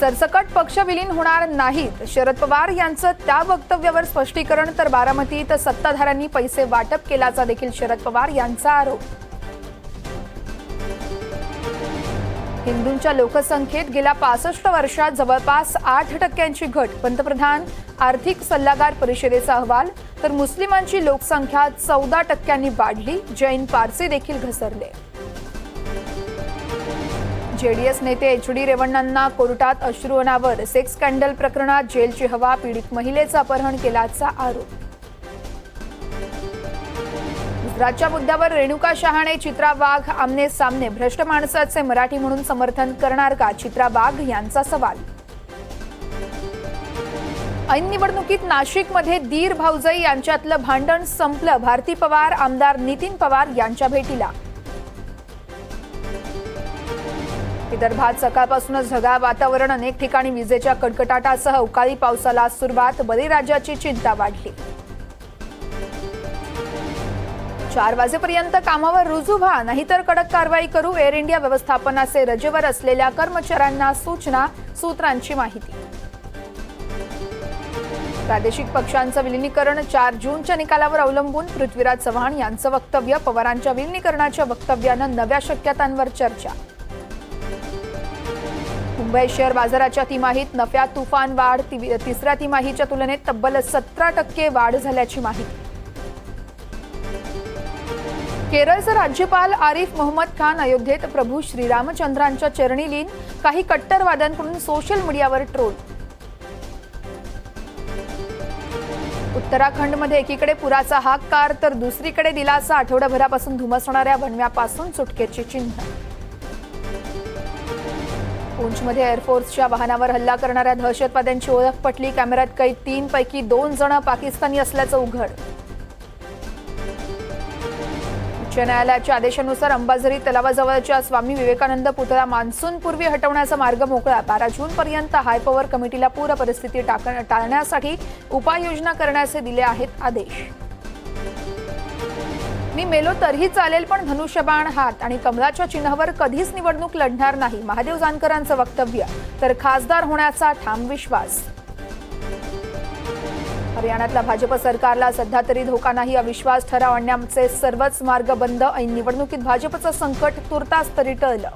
सरसकट पक्ष विलीन होणार नाहीत, शरद पवार यांचं त्या वक्तव्यावर स्पष्टीकरण. तर बारामतीत सत्ताधाऱ्यांनी पैसे वाटप केल्याचा देखील शरद पवार यांचा आरोप. हिंदूंच्या लोकसंख्येत गेल्या 65 वर्षात जवळपास 8% घट, पंतप्रधान आर्थिक सल्लागार परिषदेचा अहवाल. तर मुस्लिमांची लोकसंख्या 14% वाढली, जैन पारसी देखील घसरले. जेडीएस नेते HD रेवण्णांना कोर्टात अश्रू अनावर, सेक्स स्कॅन्डल प्रकरणात जेलची हवा, पीडित महिलेचं अपहरण केल्याचा आरोप. गुजरातच्या मुद्द्यावर रेणुका शहाणे, चित्रा वाघ आमने सामने, भ्रष्ट माणसाचे मराठी म्हणून समर्थन करणार का, चित्रा वाघ यांचा सवाल. ऐन निवडणुकीत नाशिकमध्ये दीर भाऊजाई यांच्यातलं भांडण संपलं, भारती पवार आमदार नितीन पवार यांच्या भेटीला. विदर्भात सकाळपासूनच ढगाळ वातावरण, अनेक ठिकाणी विजेच्या कडकडाटासह अवकाळी पावसाला सुरुवात, बळीराजाची चिंता वाढली. 4 वाजेपर्यंत कामावर रुजू व्हा, नाहीतर कडक कारवाई करू, एअर इंडिया व्यवस्थापनाचे रजेवर असलेल्या कर्मचाऱ्यांना सूचना, सूत्रांची माहिती. प्रादेशिक पक्षांचं विलीनीकरण 4 जूनच्या निकालावर अवलंबून, पृथ्वीराज चव्हाण यांचं वक्तव्य. पवारांच्या विलीनीकरणाच्या वक्तव्यानं नव्या शक्यतांवर चर्चा. मुंबई शेअर बाजाराच्या तिमाहीत नफ्यात तुफान वाढ, तिसऱ्या तिमाहीच्या तुलनेत तब्बल 17% वाढ झाल्याची माहिती. केरळचे राज्यपाल आरिफ मोहम्मद खान अयोध्येत प्रभू श्रीरामचंद्रांच्या चरणी लीन, काही कट्टरवाद्यांकडून सोशल मीडियावर ट्रोल. उत्तराखंडमध्ये एकीकडे पुराचा हाहाकार तर दुसरीकडे दिलासा, आठवड्याभरापासून धुमसणाऱ्या वणव्यापासून सुटकेची चिन्ह. पूंछमध्ये एअरफोर्सच्या वाहनावर हल्ला करणाऱ्या दहशतवाद्यांची ओळख पटली, कॅमेऱ्यात कैद 3 पैकी 2 जण पाकिस्तानी असल्याचं उघड. उच्च न्यायालयाच्या आदेशानुसार अंबाझरी तलावाजवळच्या स्वामी विवेकानंद पुतळा मान्सूनपूर्वी हटवण्याचा मार्ग मोकळा, 12 जूनपर्यंत हायपॉवर कमिटीला पूर परिस्थिती टाळण्यासाठी उपाययोजना करण्याचे दिले आहेत आदेश. मी मेलो तरीही चालेल, पण धनुष्यबाण हात आणि कमळाच्या चिन्हावर कधीच निवडणूक लढणार नाही, महादेव जानकरांचं वक्तव्य. तर खासदार होण्याचा ठाम विश्वास. हरियाणातल्या भाजप सरकारला सध्या तरी धोका नाही, अविश्वास ठराव आणण्याचे सर्वच मार्ग बंद, ऐन निवडणुकीत भाजपचं संकट तुर्तास तरी टळलं.